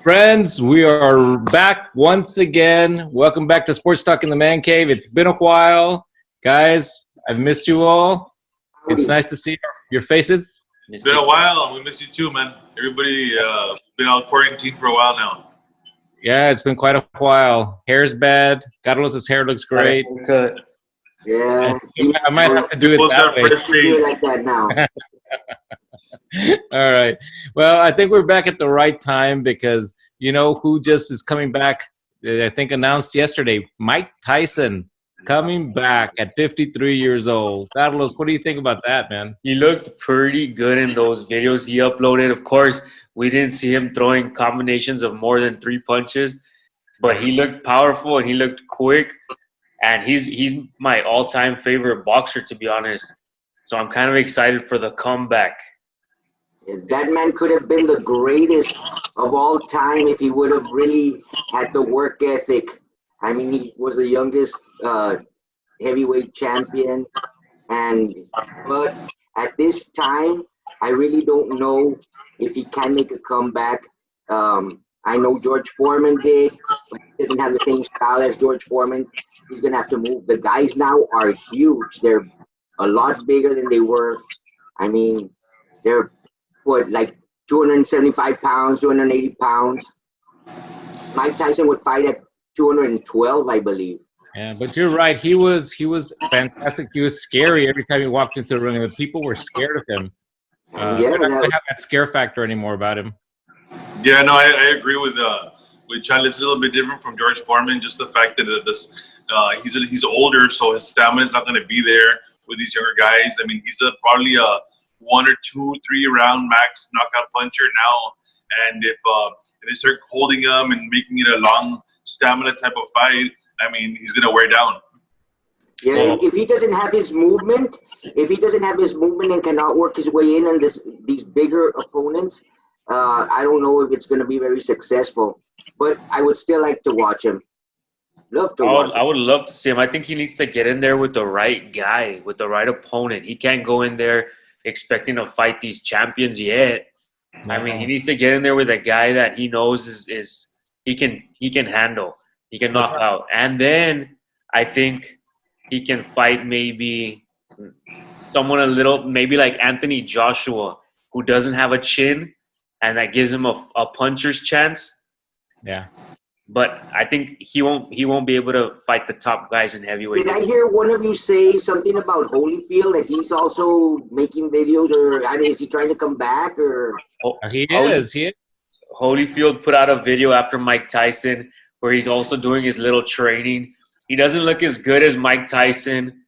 Friends, we are back once again. Welcome back to Sports Talk in the Man Cave. It's been a while. Guys, I've missed you all. It's nice to see your faces. It's been a while. We miss you too, man. Everybody been out quarantine for a while now. Yeah, it's been quite a while. Hair's bad. Carlos's hair looks great. Good. Yeah, I might have to do it Both that got way. fresh do it face. like that now. All right. Well, I think we're back at the right time because you know who just is coming back? I think announced yesterday. Mike Tyson coming back at 53 years old. Carlos, what do you think about that, man? He looked pretty good in those videos he uploaded. Of course, we didn't see him throwing combinations of more than 3 punches, but he looked powerful and he looked quick. And he's my all-time favorite boxer, to be honest. So I'm kind of excited for the comeback. That man could have been the greatest of all time if he would have really had the work ethic. I mean, he was the youngest heavyweight champion, but at this time, I really don't know if he can make a comeback. I know George Foreman did, but he doesn't have the same style as George Foreman. He's gonna have to move. The guys now are huge. They're a lot bigger than they were. I mean, they're like 275 pounds, 280 pounds. Mike Tyson would fight at 212, I believe. Yeah, but you're right. He was fantastic. He was scary every time he walked into the ring. The people were scared of him. Yeah, They're not going to have that scare factor anymore about him. Yeah, no, I agree with Charlie. It's a little bit different from George Foreman. Just the fact that he's older, so his stamina is not going to be there with these younger guys. I mean, he's probably a 1 or 2, 3 round max knockout puncher now. And if they start holding him and making it a long stamina type of fight, I mean, he's going to wear down. Yeah, if he doesn't have his movement, and cannot work his way in on these bigger opponents, I don't know if it's going to be very successful. But I would still like to watch him. I would love to see him. I think he needs to get in there with the right guy, with the right opponent. He can't go in there expecting to fight these champions yet. I mean, he needs to get in there with a guy that he knows is he can handle, he can knock out, and then I think he can fight maybe someone maybe like Anthony Joshua, who doesn't have a chin, and that gives him a puncher's chance. Yeah. But I think he won't be able to fight the top guys in heavyweight. Did I hear one of you say something about Holyfield, that he's also making videos, or is he trying to come back? Or He is. Holyfield put out a video after Mike Tyson where he's also doing his little training. He doesn't look as good as Mike Tyson,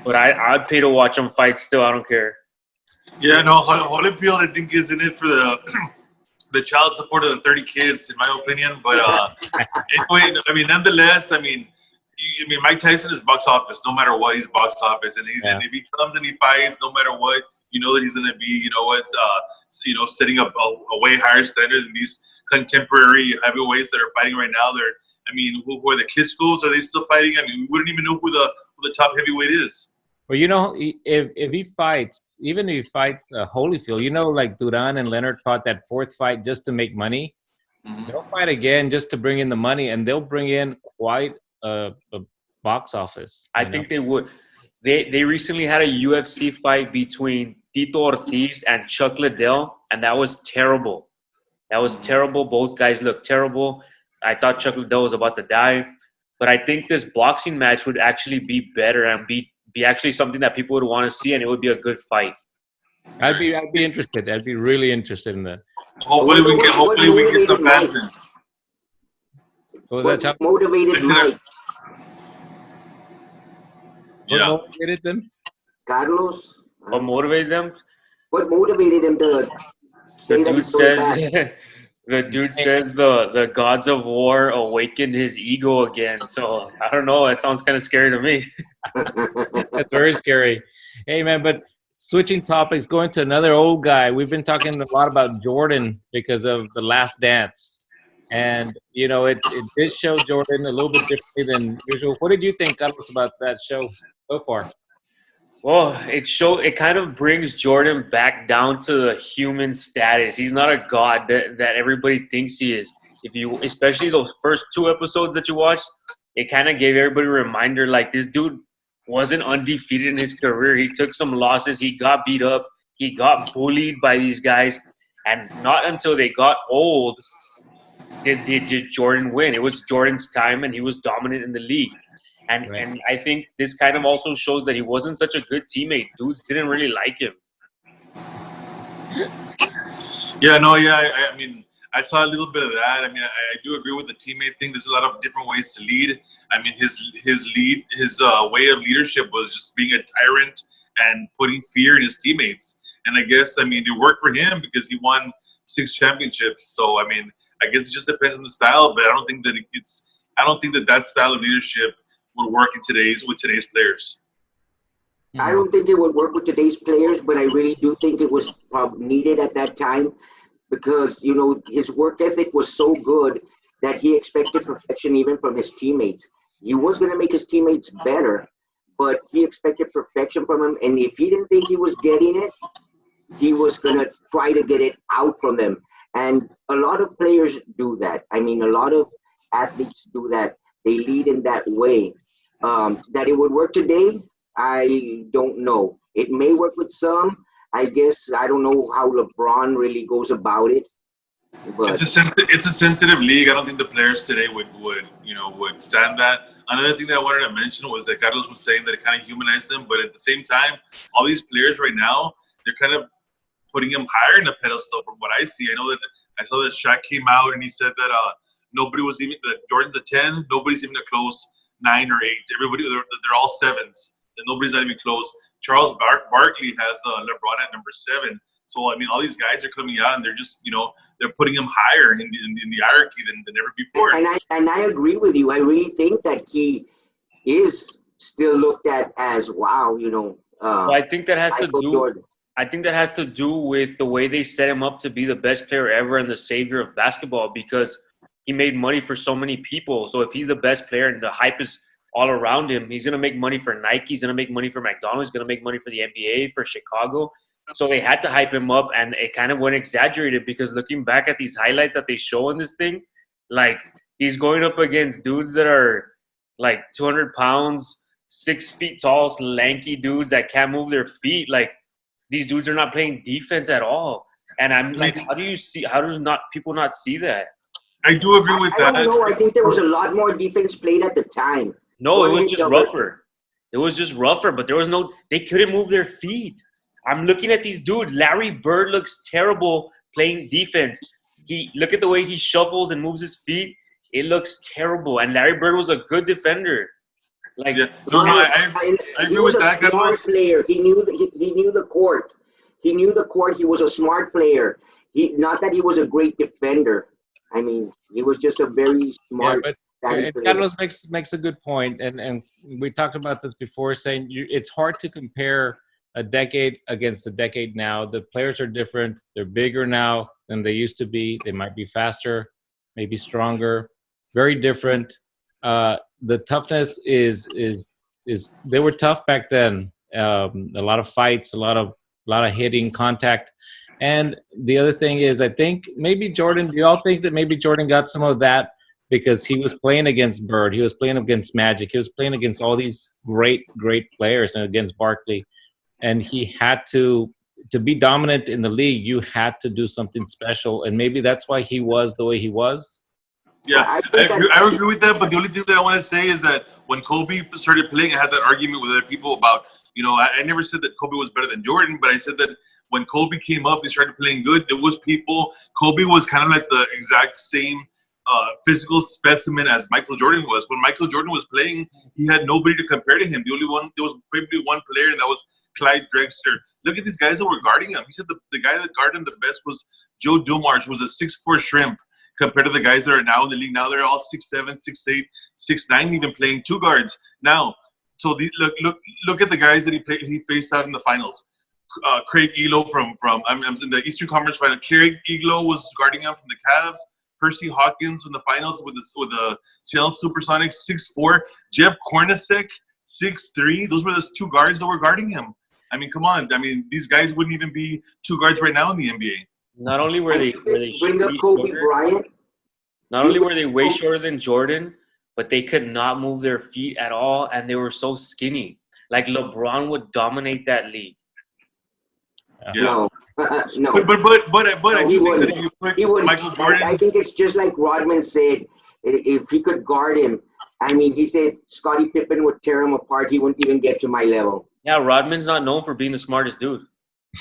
but I'd pay to watch him fight still. I don't care. Yeah, no, Holyfield, I think, is in it for the child support of the 30 kids, in my opinion. But anyway, I mean, nonetheless, I mean, Mike Tyson is box office, no matter what. He's box office, and and if he comes and he fights, no matter what, you know that he's going to be, setting up a way higher standard than these contemporary heavyweights that are fighting right now. Who are the Klitschko's? Are they still fighting? I mean, we wouldn't even know who the top heavyweight is. Well, if he fights, even if he fights Holyfield, like Duran and Leonard fought that fourth fight just to make money. Mm-hmm. They'll fight again just to bring in the money, and they'll bring in quite a box office. I think they would. They recently had a UFC fight between Tito Ortiz and Chuck Liddell, and that was terrible. Both guys looked terrible. I thought Chuck Liddell was about to die, but I think this boxing match would actually be better and be actually something that people would want to see, and it would be a good fight. I'd be interested. I'd be really interested in that. Hopefully we get some fans in. What motivated Mike? Yeah. What motivated them? Carlos? What motivated them? What motivated him to say that he's going back? The dude says the gods of war awakened his ego again. So I don't know. That sounds kind of scary to me. That's very scary. Hey, man, but switching topics, going to another old guy. We've been talking a lot about Jordan because of The Last Dance. And, it did show Jordan a little bit differently than usual. What did you think, Carlos, about that show so far? Well, it kind of brings Jordan back down to the human status. He's not a god that everybody thinks he is. especially those first 2 episodes that you watched, it kind of gave everybody a reminder, like, this dude wasn't undefeated in his career. He took some losses. He got beat up. He got bullied by these guys. And not until they got old did Jordan win. It was Jordan's time, and he was dominant in the league. And I think this kind of also shows that he wasn't such a good teammate. Dudes didn't really like him. I mean, I saw a little bit of that. I mean, I do agree with the teammate thing. There's a lot of different ways to lead. I mean, his way of leadership was just being a tyrant and putting fear in his teammates. And I guess, I mean, it worked for him because he won 6 championships. So, I mean, I guess it just depends on the style. But I don't think that that style of leadership would work with today's players. I don't think it would work with today's players, but I really do think it was needed at that time because, you know, his work ethic was so good that he expected perfection even from his teammates. He was going to make his teammates better, but he expected perfection from them. And if he didn't think he was getting it, he was going to try to get it out from them. And a lot of players do that. I mean, a lot of athletes do that. They lead in that way. That it would work today, I don't know. It may work with some. I guess I don't know how LeBron really goes about it. But it's a sensitive league. I don't think the players today would stand that. Another thing that I wanted to mention was that Carlos was saying that it kind of humanized them, but at the same time, all these players right now, they're kind of putting him higher in the pedestal from what I see. I saw that Shaq came out and he said that that Jordan's a 10, nobody's even a close 9 or 8. Everybody, they're all 7s, and nobody's not even close. Charles Barkley has LeBron at number 7. So, I mean, all these guys are coming out and they're just, they're putting him higher in the hierarchy than ever before. And I agree with you. I really think that he is still looked at as, wow, I think that has to do. Jordan. I think that has to do with the way they set him up to be the best player ever and the savior of basketball because he made money for so many people. So if he's the best player and the hype is all around him, he's going to make money for Nike. He's going to make money for McDonald's. He's going to make money for the NBA, for Chicago. So they had to hype him up, and it kind of went exaggerated because looking back at these highlights that they show in this thing, like he's going up against dudes that are like 200 pounds, 6 feet tall, lanky dudes that can't move their feet. Like these dudes are not playing defense at all. And I'm like, how does people not see that? I do agree with that. I don't know. I think there was a lot more defense played at the time. No, it was just rougher. It was just rougher, but they couldn't move their feet. I'm looking at these dudes. Larry Bird looks terrible playing defense. Look at the way he shuffles and moves his feet. It looks terrible. And Larry Bird was a good defender. Like, I agree with that. He was a smart player. He knew the court. He knew the court. He was a smart player. Not that he was a great defender. I mean, he was just a very smart. Yeah, but Carlos makes a good point, and we talked about this before, saying it's hard to compare a decade against a decade now. The players are different. They're bigger now than they used to be. They might be faster, maybe stronger, very different. The toughness is they were tough back then. A lot of fights, a lot of hitting, contact. And the other thing is, I think maybe Jordan, do you all think that maybe Jordan got some of that because he was playing against Bird, he was playing against Magic, he was playing against all these great players and against Barkley. And he had to be dominant in the league, you had to do something special. And maybe that's why he was the way he was. Yeah, I agree with that. But the only thing that I want to say is that when Kobe started playing, I had that argument with other people about, I never said that Kobe was better than Jordan, but I said that when Kobe came up and started playing good, there was people. Kobe was kind of like the exact same physical specimen as Michael Jordan was. When Michael Jordan was playing, he had nobody to compare to him. There was probably one player, and that was Clyde Drexler. Look at these guys that were guarding him. He said the guy that guarded him the best was Joe Dumars, who was a 6'4" shrimp, compared to the guys that are now in the league. Now they're all 6'7", 6'8", 6'9", even playing 2 guards. Now, so look at the guys that he faced out in the finals. Craig Elo from I'm in the Eastern Conference Final. Craig Elo was guarding him from the Cavs. Percy Hawkins in the finals with the Seattle Supersonics, 6'4". Jeff Hornacek, 6'3". Those were the 2 guards that were guarding him. I mean, come on. I mean, these guys wouldn't even be 2 guards right now in the NBA. Not only were they bring up Kobe Bryant. Not only were they way shorter than Jordan, but they could not move their feet at all, and they were so skinny. Like LeBron would dominate that league. No, no. But I He do think that wouldn't. if you put He wouldn't. Michael Jordan, I think it's just like Rodman said. If he could guard him, I mean, he said Scottie Pippen would tear him apart. He wouldn't even get to my level. Yeah, Rodman's not known for being the smartest dude.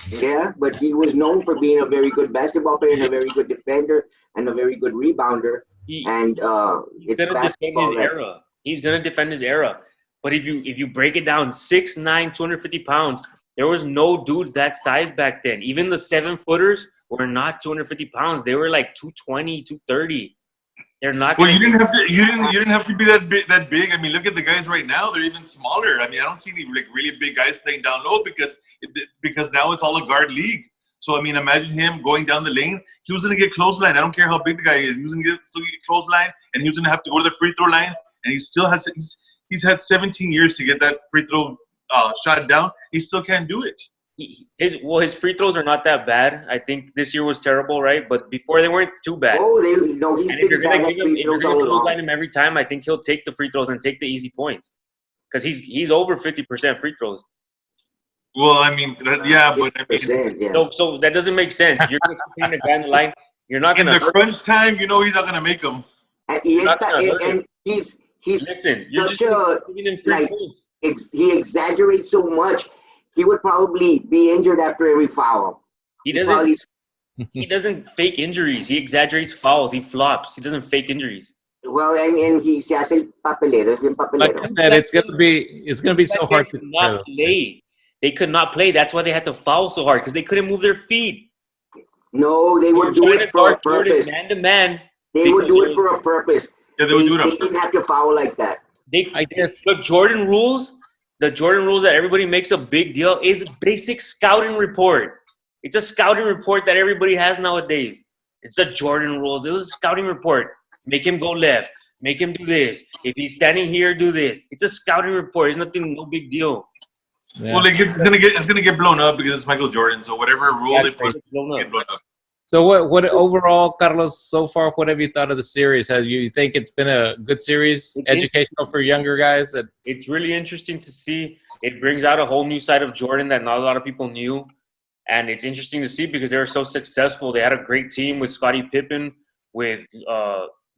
Yeah, but he was known for being a very good basketball player and a very good defender and a very good rebounder. He's It's gonna defend basketball. his era. He's gonna defend his era. But if you break it down, 6'9", 250 pounds, there was no dudes that size back then. Even the 7-footers were not 250 pounds. They were like 220, 230. They're not. well, you didn't have to be that big. I mean, look at the guys right now; they're even smaller. I mean, I don't see any like really big guys playing down low because now it's all a guard league. So I mean, imagine him going down the lane. He was gonna get clothesline. I don't care how big the guy is. He was gonna get clothesline, and he was gonna have to go to the free throw line. And he still has. He's had 17 years to get that free throw shot down. He still can't do it. His free throws are not that bad. I think this year was terrible, right? But before they weren't too bad. Oh, he's And if you're been bad gonna at give him, free if you're throws all gonna along. clothesline him every time, I think he'll take the free throws and take the easy points because he's over 50% free throws. Well, I mean, yeah, but I mean, 50%, yeah. So that doesn't make sense. You're gonna keep the guy in the line. You're not in gonna the crunch time, you know, he's not gonna make them. And he's listen. You're such just giving him free like, points. he exaggerates so much. He would probably be injured after every foul. He doesn't fake injuries. He exaggerates fouls. He flops. He doesn't fake injuries. Well, and he se hace el papelero, es bien Like papelero. I said, it's gonna be so hard to not play. They could not play. That's why they had to foul so hard because they couldn't move their feet. No, they would do it for a purpose. Man to man. They would do it for a purpose. Yeah, they would do They it. didn't have to foul like that. I guess The Jordan rules that everybody makes a big deal is basic scouting report. It's a scouting report that everybody has nowadays. It's the Jordan rules. It was a scouting report. Make him go left. Make him do this. If he's standing here, do this. It's a scouting report. It's nothing, no big deal. yeah. Well, it's gonna get blown up because it's Michael Jordan. So whatever rule they put, It's blown get up. blown up. So what overall, Carlos, so far, what have you thought of the series? Have you think it's been a good series, educational for younger guys? That It's really interesting to see. It brings out a whole new side of Jordan that not a lot of people knew. And it's interesting to see because they were so successful. They had a great team with Scottie Pippen, with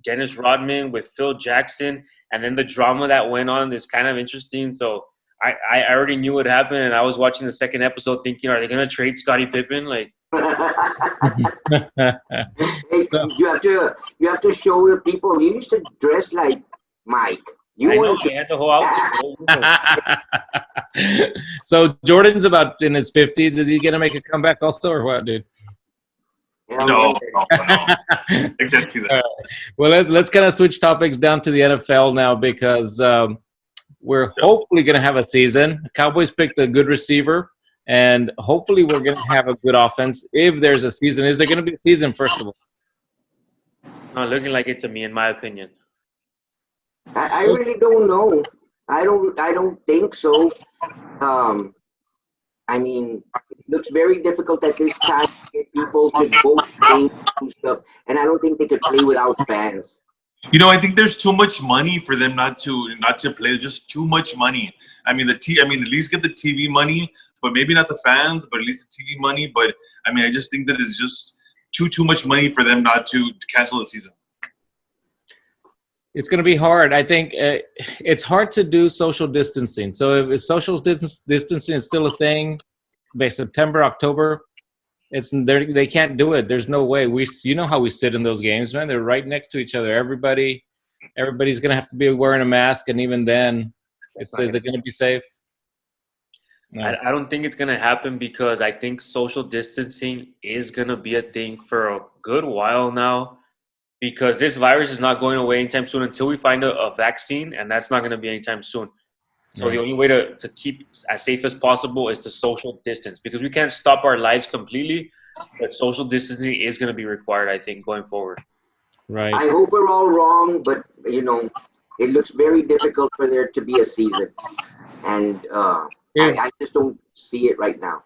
Dennis Rodman, with Phil Jackson. And then the drama that went on is kind of interesting. So I already knew what happened. And I was watching the second episode thinking, are they going to trade Scottie Pippen? Like, Hey, you have to show the people. You used to dress like Mike. I know they had the whole outfit. So Jordan's about in his 50s. Is he gonna make a comeback also, or what, dude? No. I can't see that. Well, let's kind of switch topics down to the NFL now because we're hopefully going to have a season. Cowboys picked a good receiver, and hopefully we're going to have a good offense if there's a season. Is there going to be a season, first of all? Not looking like it to me, in my opinion. I really don't know. I don't think so. I mean, it looks very difficult at this time to get people to go play and stuff, and I don't think they could play without fans. You know, I think there's too much money for them not to play. Just too much money. I mean, at least get the TV money, but maybe not the fans, but at least the TV money. But I mean, I just think that it's just too much money for them not to cancel the season. It's going to be hard. I think it's hard to do social distancing. So if social distancing is still a thing by September, October, they can't do it. There's no way. You know how we sit in those games, man. They're right next to each other. Everybody's going to have to be wearing a mask, and even then, is it going to be safe? No. I don't think it's going to happen because I think social distancing is going to be a thing for a good while now. Because this virus is not going away anytime soon until we find a vaccine, and that's not going to be anytime soon. So the only way to keep as safe as possible is to social distance because we can't stop our lives completely, but social distancing is going to be required, I think, going forward. Right. I hope we're all wrong, but, it looks very difficult for there to be a season. And I just don't see it right now.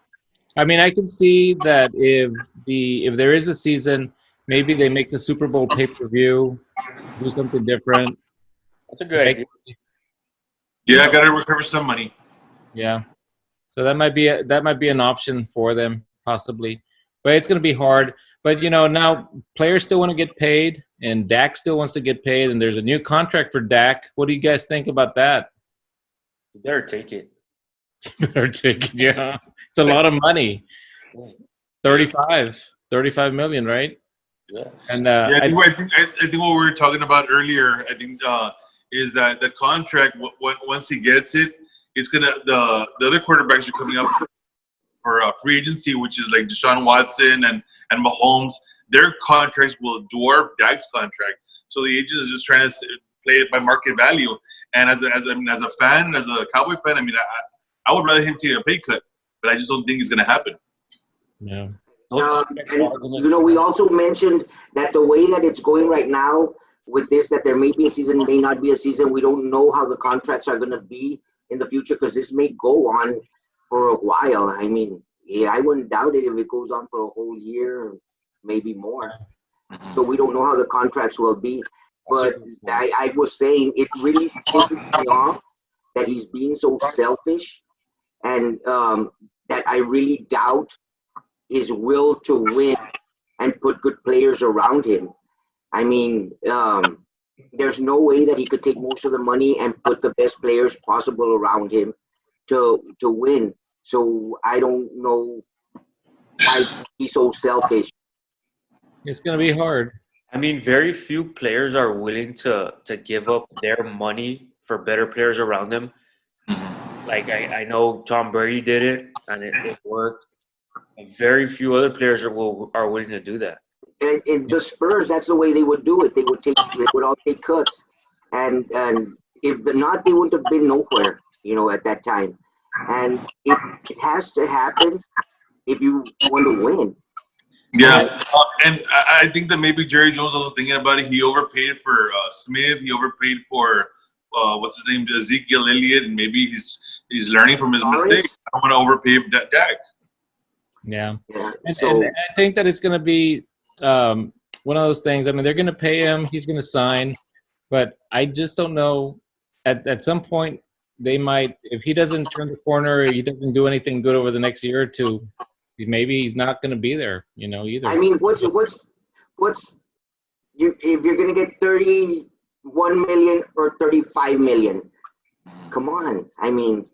I mean, I can see that if there is a season, maybe they make the Super Bowl pay-per-view do something different. That's a good idea. Yeah, I got to recover some money. Yeah. So that might be an option for them possibly, but it's going to be hard. But now players still want to get paid, and Dak still wants to get paid, and there's a new contract for Dak. What do you guys think about that? You better take it. Better take it, yeah. It's a lot of money. 35 million, right? Yeah. And Yeah, I think what we were talking about earlier, I think is that the contract once he gets it, it's gonna the other quarterbacks are coming up for free agency, which is like Deshaun Watson and Mahomes. Their contracts will dwarf Dak's contract, so the agent is just trying to play it by market value. And as a fan, as a Cowboy fan, I mean, I would rather him take a pay cut, but I just don't think it's gonna happen. yeah. And we also mentioned that the way that it's going right now with this, that there may be a season, may not be a season. We don't know how the contracts are going to be in the future because this may go on for a while. I mean, yeah, I wouldn't doubt it if it goes on for a whole year, maybe more. So we don't know how the contracts will be. But I was saying it really pisses me off that he's being so selfish, and that I really doubt his will to win and put good players around him. I mean, there's no way that he could take most of the money and put the best players possible around him to win. So I don't know why he's so selfish. It's going to be hard. I mean, very few players are willing to give up their money for better players around them. Like I know Tom Brady did it, and it worked. Very few other players are willing to do that. And the Spurs, that's the way they would do it. They would all take cuts, and if not, they wouldn't have been nowhere, at that time. And it has to happen if you want to win. Yeah, and I think that maybe Jerry Jones was thinking about it. He overpaid for Smith. He overpaid for what's his name, Ezekiel Elliott, and maybe he's learning from his mistakes. I want to overpay Dak. Yeah. And I think that it's going to be one of those things. I mean, they're going to pay him. He's going to sign. But I just don't know. At some point, they might – if he doesn't turn the corner or he doesn't do anything good over the next year or two, maybe he's not going to be there, either. I mean, if you're going to get 31 million or 35 million, come on. I mean,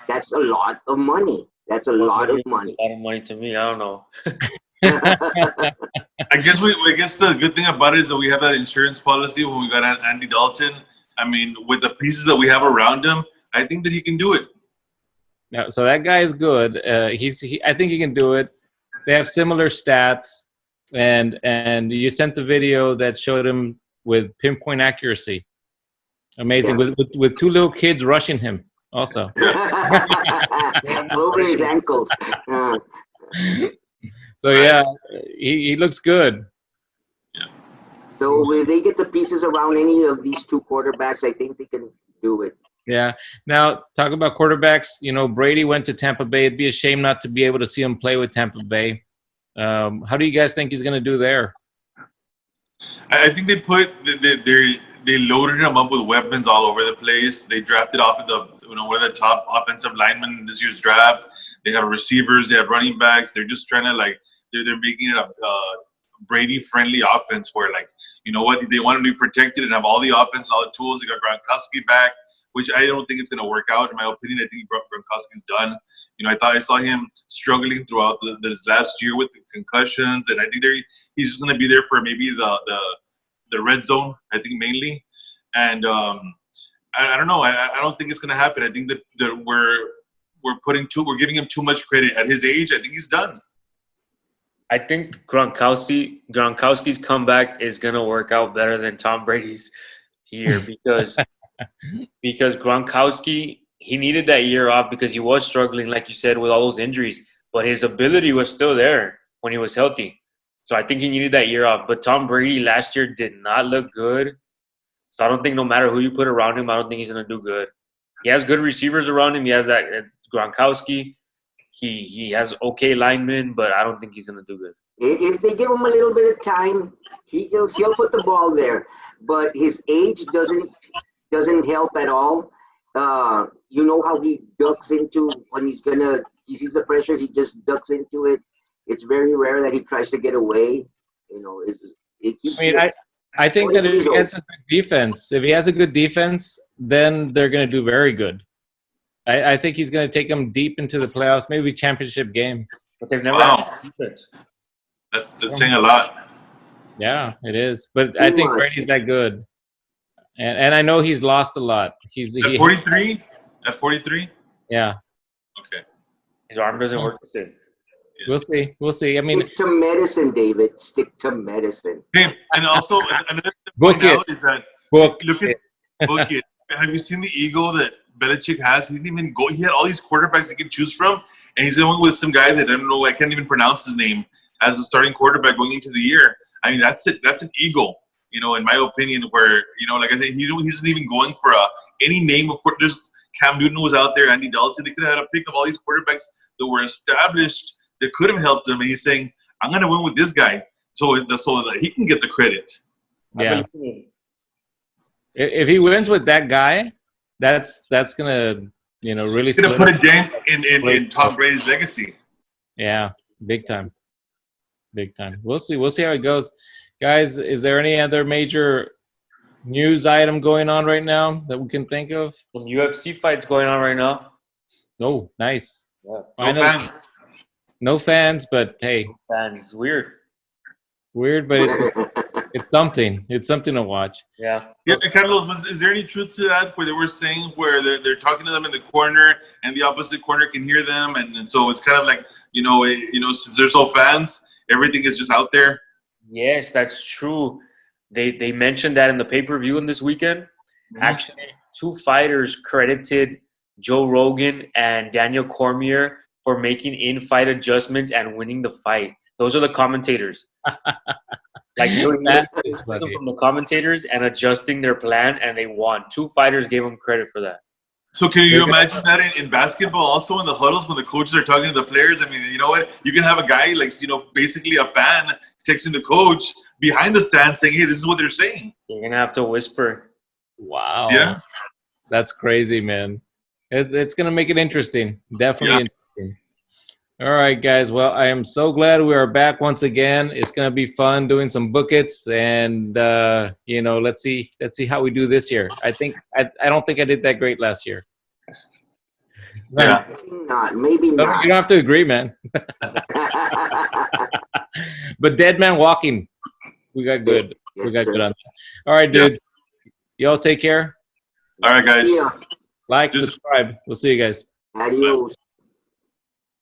that's a lot of money. That's a lot of money. A lot of money to me. I don't know. I guess the good thing about it is that we have that insurance policy when we got Andy Dalton. I mean, with the pieces that we have around him, I think that he can do it. No, so that guy is good. I think he can do it. They have similar stats, and you sent the video that showed him with pinpoint accuracy. Amazing, yeah. with two little kids rushing him also. Over his ankles. So yeah, he looks good. Yeah. So if they get the pieces around any of these two quarterbacks, I think they can do it. Yeah. Now, talk about quarterbacks. Brady went to Tampa Bay. It'd be a shame not to be able to see him play with Tampa Bay. How do you guys think he's going to do there? I think they loaded him up with weapons all over the place. They drafted off of one of the top offensive linemen in this year's draft. They have receivers. They have running backs. They're just trying to they're making it a Brady-friendly offense where they want him to be protected and have all the offense and all the tools. They got Gronkowski back, which I don't think it's going to work out. In my opinion, I think Gronkowski's done. I thought I saw him struggling throughout this last year with the concussions, and I think he's just going to be there for maybe the red zone, I think mainly. And I don't know. I don't think it's going to happen. I think that we're giving him too much credit. At his age, I think he's done. I think Gronkowski's comeback is going to work out better than Tom Brady's here because Gronkowski, he needed that year off because he was struggling, like you said, with all those injuries. But his ability was still there when he was healthy. So I think he needed that year off. But Tom Brady last year did not look good. So I don't think no matter who you put around him, I don't think he's going to do good. He has good receivers around him. He has that Gronkowski. He has okay linemen, but I don't think he's going to do good. If they give him a little bit of time, he'll put the ball there. But his age doesn't help at all. You know how he ducks into when he sees the pressure, he just ducks into it. It's very rare that he tries to get away. You know, I think that if he has a good defense, then they're going to do very good. I think he's going to take them deep into the playoffs, maybe championship game. But they've never had defense. That's saying a lot. Yeah, it is. But I think Brady's that good. And I know he's lost a lot. At 43? At 43? Yeah. Okay. His arm doesn't work the same. Yeah. We'll see. I mean, stick to medicine, David. Stick to medicine. Hey, and also another book point it. out is that Book it. Have you seen the ego that Belichick has? He didn't even go. He had all these quarterbacks he could choose from, and he's going with some guy that I don't know. I can't even pronounce his name as a starting quarterback going into the year. I mean, that's it. That's an ego. You know, in my opinion, where, you know, like I said, he isn't even going for any name of quarterbacks. There's Cam Newton was out there, Andy Dalton. They could have had a pick of all these quarterbacks that were established that could have helped him. And he's saying, I'm going to win with this guy so that he can get the credit. Yeah. If he wins with that guy, that's going to, you know, really put a dent in Tom Brady's legacy. Yeah, big time. We'll see how it goes. Guys, is there any other major news item going on right now that we can think of? Some UFC fights going on right now. Oh, nice. Yeah. No fans, but hey. Fans, weird. Weird, but it's something. It's something to watch. Yeah. Yeah, Carlos, is there any truth to that where they were saying where they're talking to them in the corner and the opposite corner can hear them, and so it's kind of like, you know, since there's no fans, everything is just out there? Yes, that's true. They mentioned that in the pay-per-view in this weekend. Mm-hmm. Actually, two fighters credited Joe Rogan and Daniel Cormier for making in-fight adjustments and winning the fight. Those are the commentators. Like, that is from the commentators and adjusting their plan, and they won. Two fighters gave them credit for that. So can you imagine that in basketball also, in the huddles when the coaches are talking to the players? I mean, you know what? You can have a guy like, you know, basically a fan texting the coach behind the stand saying, hey, this is what they're saying. You're going to have to whisper. Wow. Yeah. That's crazy, man. It's going to make it interesting. Definitely interesting. All right, guys. Well, I am so glad we are back once again. It's going to be fun doing some bookets, and you know, let's see how we do this year. I don't think I did that great last year. Yeah. Maybe not. You don't have to agree, man. But Dead Man Walking, we got good. Yes, we got sir. good on that. All right, dude. Y'all take care. All right, guys. Yeah. Like, subscribe. We'll see you guys. Adios.